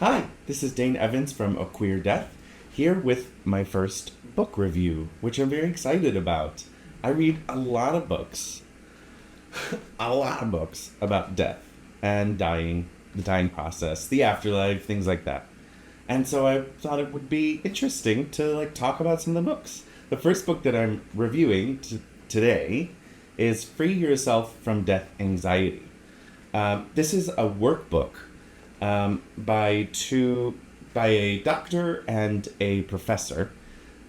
Hi, this is Dane Evans from A Queer Death, here with my first book review, which I'm very excited about. I read a lot of books about death and dying, the dying process, the afterlife, things like that. And so I thought it would be interesting to talk about some of the books. The first book that I'm reviewing today is Free Yourself from Death Anxiety. This is a workbook by a doctor and a professor.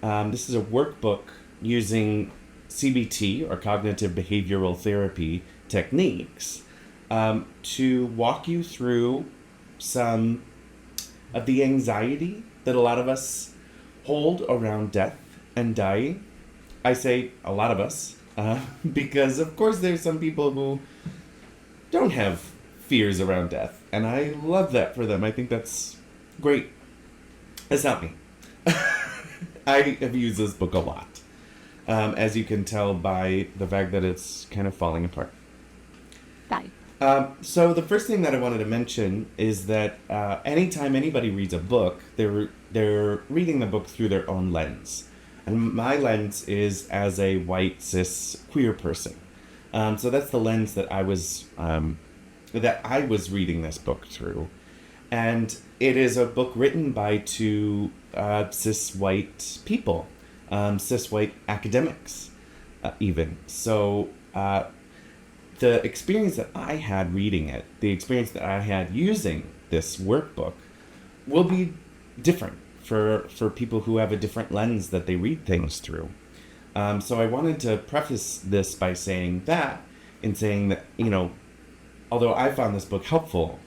This is a workbook using CBT or cognitive behavioral therapy techniques to walk you through some of the anxiety that a lot of us hold around death and dying. I say a lot of us because, of course, there's some people who don't have fears around death, and I love that for them. I think that's great. It's not me. I have used this book a lot, as you can tell by the fact that it's kind of falling apart. Die. So the first thing that I wanted to mention is that anytime anybody reads a book, they're reading the book through their own lens, and my lens is as a white cis queer person. So that's the lens that I was reading this book through, and it is a book written by two cis white people, cis white academics, even. So the experience that I had reading it, the experience that I had using this workbook, will be different for people who have a different lens that they read things through. So I wanted to preface this by saying that, although I found this book helpful,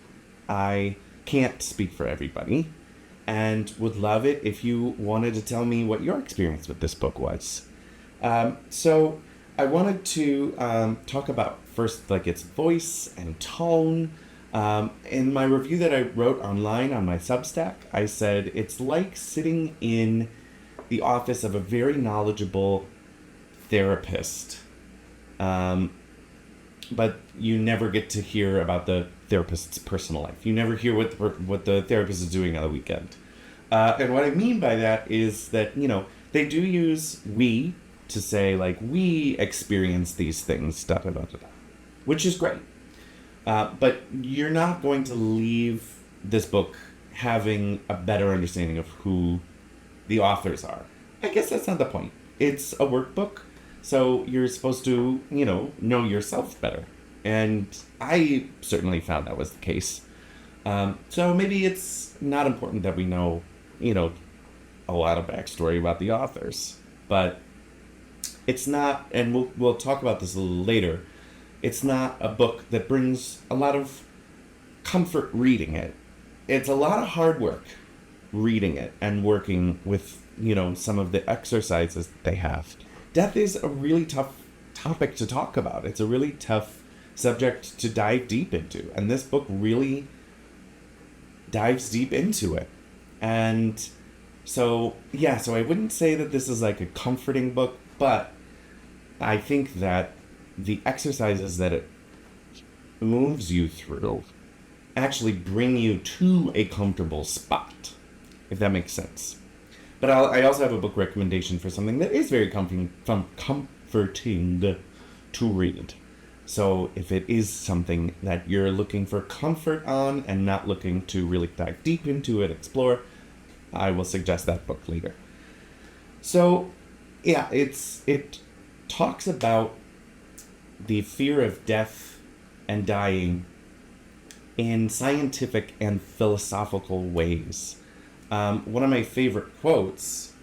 I can't speak for everybody, and would love it if you wanted to tell me what your experience with this book was. So I wanted to talk about first, its voice and tone. In my review that I wrote online on my Substack, I said it's like sitting in the office of a very knowledgeable therapist. But you never get to hear about the therapist's personal life. You never hear what the therapist is doing on the weekend. And what I mean by that is that, they do use we to say, we experience these things, da da da da da, which is great. But you're not going to leave this book having a better understanding of who the authors are. I guess that's not the point. It's a workbook. So you're supposed to, know yourself better. And I certainly found that was the case. So maybe it's not important that we know, a lot of backstory about the authors. But it's not, and we'll talk about this a little later, it's not a book that brings a lot of comfort reading it. It's a lot of hard work reading it and working with, some of the exercises that they have. Death is a really tough topic to talk about. It's a really tough subject to dive deep into. And this book really dives deep into it. And so I wouldn't say that this is a comforting book, but I think that the exercises that it moves you through actually bring you to a comfortable spot, if that makes sense. But I also have a book recommendation for something that is very comforting to read. So if it is something that you're looking for comfort on and not looking to really dive deep into it, explore, I will suggest that book later. So, yeah, it talks about the fear of death and dying in scientific and philosophical ways. One of my favorite quotes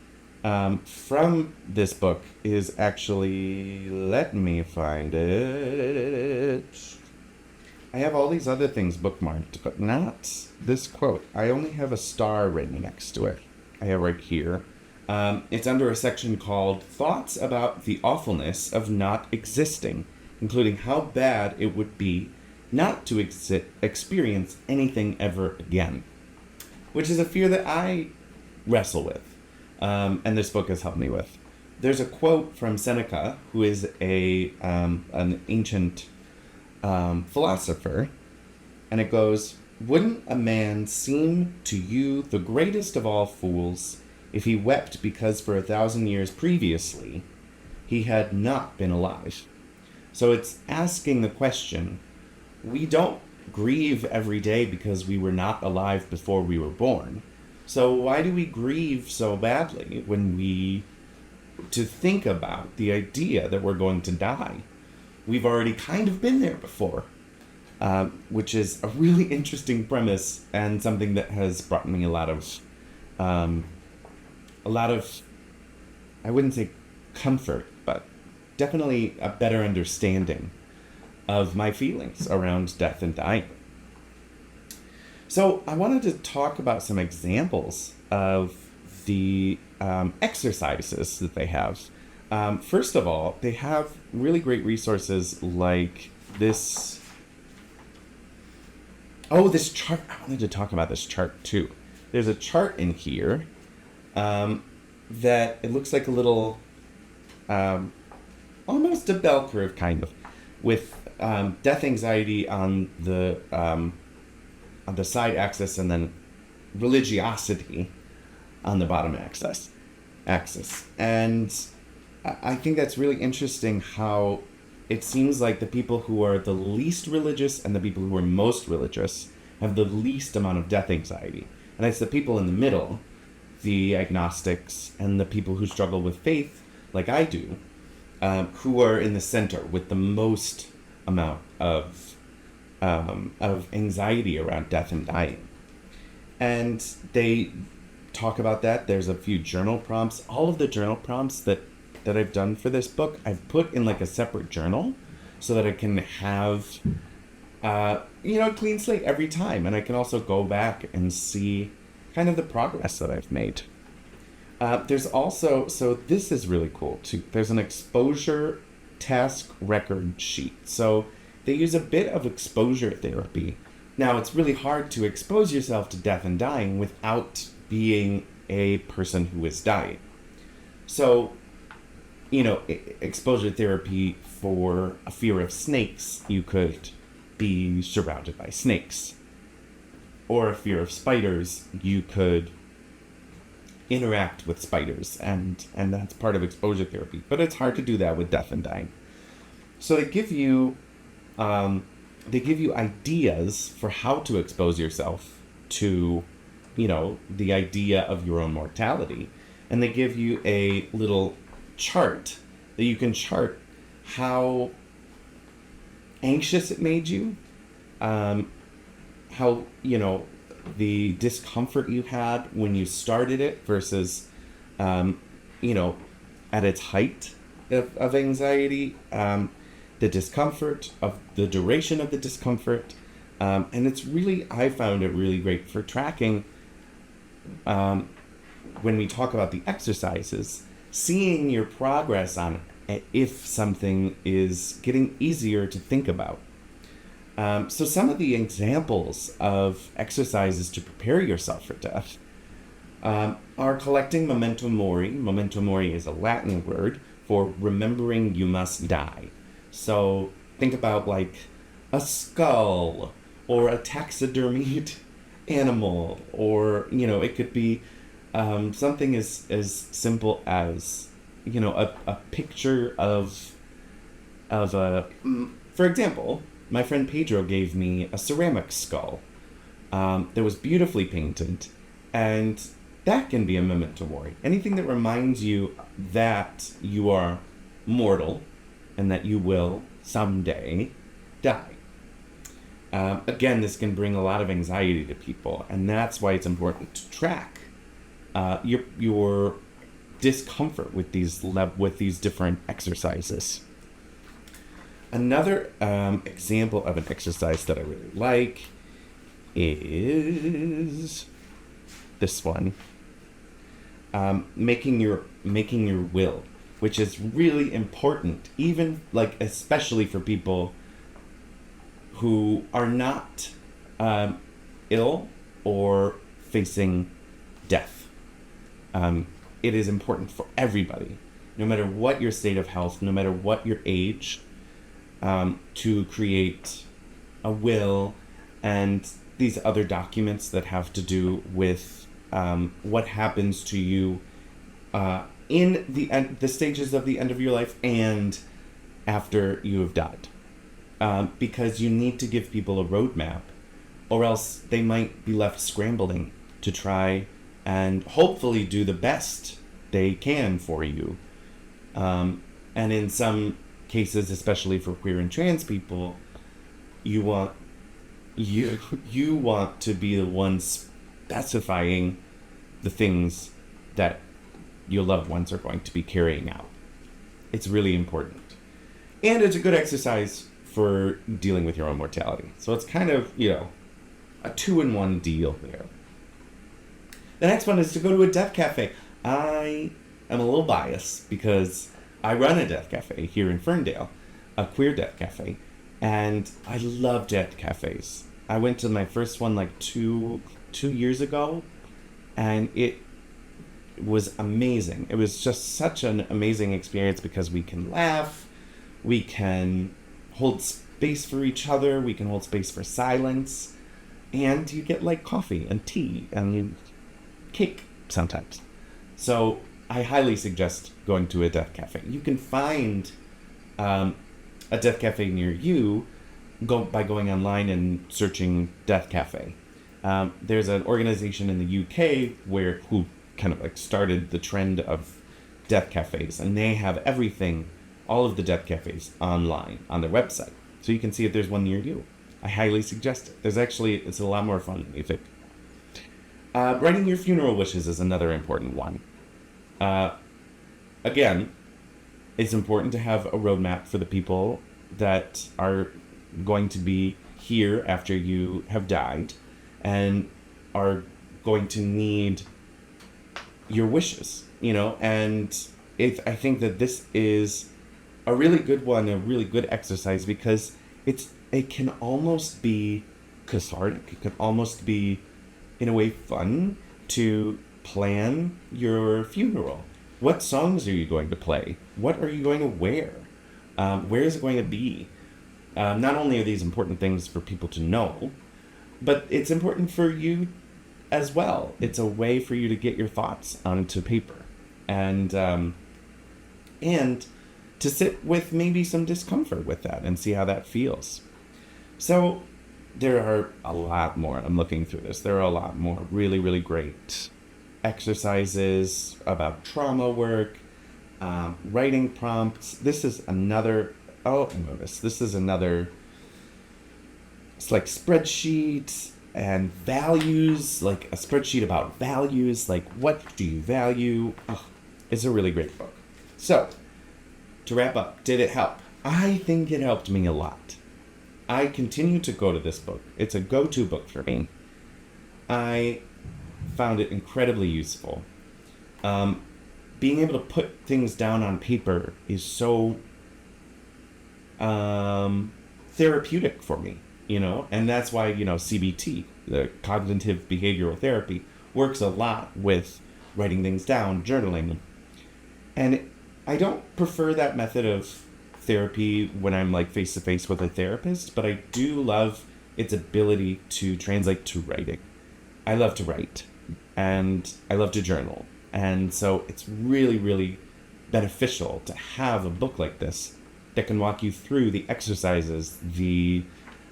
from this book is actually, let me find it. I have all these other things bookmarked, but not this quote. I only have a star written next to it. I have right here. It's under a section called Thoughts About the Awfulness of Not Existing, including how bad it would be not to experience anything ever again, which is a fear that I wrestle with, and this book has helped me with. There's a quote from Seneca, who is an ancient philosopher, and it goes, Wouldn't a man seem to you the greatest of all fools if he wept because for 1,000 years previously he had not been alive? So it's asking the question, we don't grieve every day because we were not alive before we were born. So why do we grieve so badly when we to think about the idea that we're going to die? We've already kind of been there before, which is a really interesting premise and something that has brought me a lot of, I wouldn't say comfort, but definitely a better understanding of my feelings around death and dying. So I wanted to talk about some examples of the exercises that they have. First of all, they have really great resources like this. Oh, this chart. I wanted to talk about this chart too. There's a chart in here that it looks like a little, almost a bell curve kind of, with death anxiety on the side axis and then religiosity on the bottom axis. And I think that's really interesting how it seems like the people who are the least religious and the people who are most religious have the least amount of death anxiety. And it's the people in the middle, the agnostics and the people who struggle with faith, like I do, who are in the center with the most amount of anxiety around death and dying. And they talk about that. There's a few journal prompts. All of the journal prompts that I've done for this book, I've put in like a separate journal so that I can have, a clean slate every time. And I can also go back and see kind of the progress that I've made. There's also, so this is really cool too. There's an exposure task record sheet. So they use a bit of exposure therapy. Now, it's really hard to expose yourself to death and dying without being a person who is dying. So, exposure therapy for a fear of snakes, you could be surrounded by snakes. Or a fear of spiders, you could interact with spiders, and that's part of exposure therapy. But it's hard to do that with death and dying. So they give you ideas for how to expose yourself to, the idea of your own mortality. And they give you a little chart that you can chart how anxious it made you, how, the discomfort you had when you started it versus, at its height of anxiety, the discomfort, of the duration of the discomfort. And it's really, I found it really great for tracking, when we talk about the exercises, seeing your progress on it, if something is getting easier to think about. So some of the examples of exercises to prepare yourself for death are collecting memento mori. Memento mori is a Latin word for remembering you must die. So think about like a skull or a taxidermied animal, or, it could be something as simple as, a picture of a, for example, my friend Pedro gave me a ceramic skull that was beautifully painted, and that can be a memento mori. Anything that reminds you that you are mortal and that you will someday die. Again, this can bring a lot of anxiety to people, and that's why it's important to track your discomfort with these different exercises. Another example of an exercise that I really like is this one, making your will, which is really important, even especially for people who are not ill or facing death. It is important for everybody, no matter what your state of health, no matter what your age, to create a will and these other documents that have to do with what happens to you in the stages of the end of your life and after you have died. Because you need to give people a roadmap, or else they might be left scrambling to try and hopefully do the best they can for you. And in some cases, especially for queer and trans people, you want to be the one specifying the things that your loved ones are going to be carrying out. It's really important. And it's a good exercise for dealing with your own mortality. So it's kind of, a 2-in-1 deal there. The next one is to go to a death cafe. I am a little biased because I run a death cafe here in Ferndale, a queer death cafe, and I love death cafes. I went to my first one like two years ago, and it was amazing. It was just such an amazing experience because we can laugh, we can hold space for each other, we can hold space for silence, and you get like coffee and tea and cake sometimes. So I highly suggest going to a death cafe. You can find a death cafe near you by going online and searching death cafe. There's an organization in the UK who kind of like started the trend of death cafes, and they have everything, all of the death cafes online on their website, so you can see if there's one near you. I highly suggest it. It's a lot more fun than you think. Writing your funeral wishes is another important one. Again, it's important to have a roadmap for the people that are going to be here after you have died and are going to need your wishes, and I think that this is a really good one, a really good exercise, because it can almost be cathartic. It can almost be, in a way, fun to plan your funeral. What songs are you going to play? What are you going to wear? Where is it going to be? Not only are these important things for people to know, but it's important for you as well. It's a way for you to get your thoughts onto paper, and to sit with maybe some discomfort with that and see how that feels. So there are a lot more. I'm looking through this. There are a lot more really, really great exercises about trauma work, writing prompts. This is another. This is another. It's like spreadsheets and values, like a spreadsheet about values, like what do you value? It's a really great book. So, to wrap up, did it help? I think it helped me a lot. I continue to go to this book. It's a go-to book for me. I found it incredibly useful. Being able to put things down on paper is so therapeutic for me, and that's why, CBT, the cognitive behavioral therapy, works a lot with writing things down, journaling. And I don't prefer that method of therapy when I'm like face to face with a therapist, but I do love its ability to translate to writing. I love to write and I love to journal. And so it's really, really beneficial to have a book like this that can walk you through the exercises, the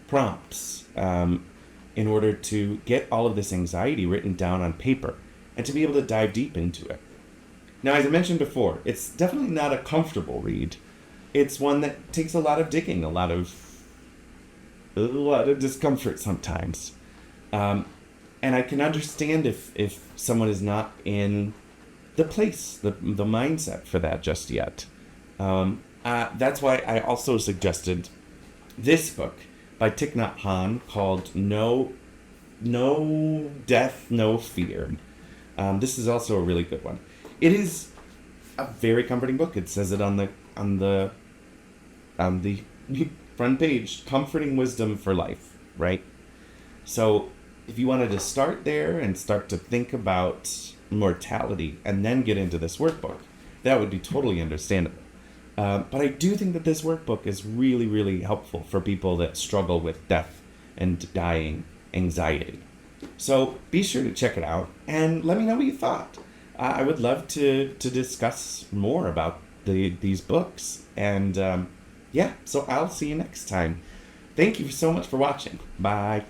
prompts, in order to get all of this anxiety written down on paper and to be able to dive deep into it. Now, as I mentioned before, it's definitely not a comfortable read. It's one that takes a lot of digging, a lot of discomfort sometimes. And I can understand if someone is not in the place, the mindset for that just yet. That's why I also suggested this book by Thich Nhat Hanh called No Death, No Fear. This is also a really good one. It is a very comforting book. It says it on the front page, comforting wisdom for life, right? So if you wanted to start there and start to think about mortality and then get into this workbook, that would be totally understandable. But I do think that this workbook is really, really helpful for people that struggle with death and dying anxiety. So be sure to check it out and let me know what you thought. I would love to discuss more about these books. And yeah, so I'll see you next time. Thank you so much for watching. Bye.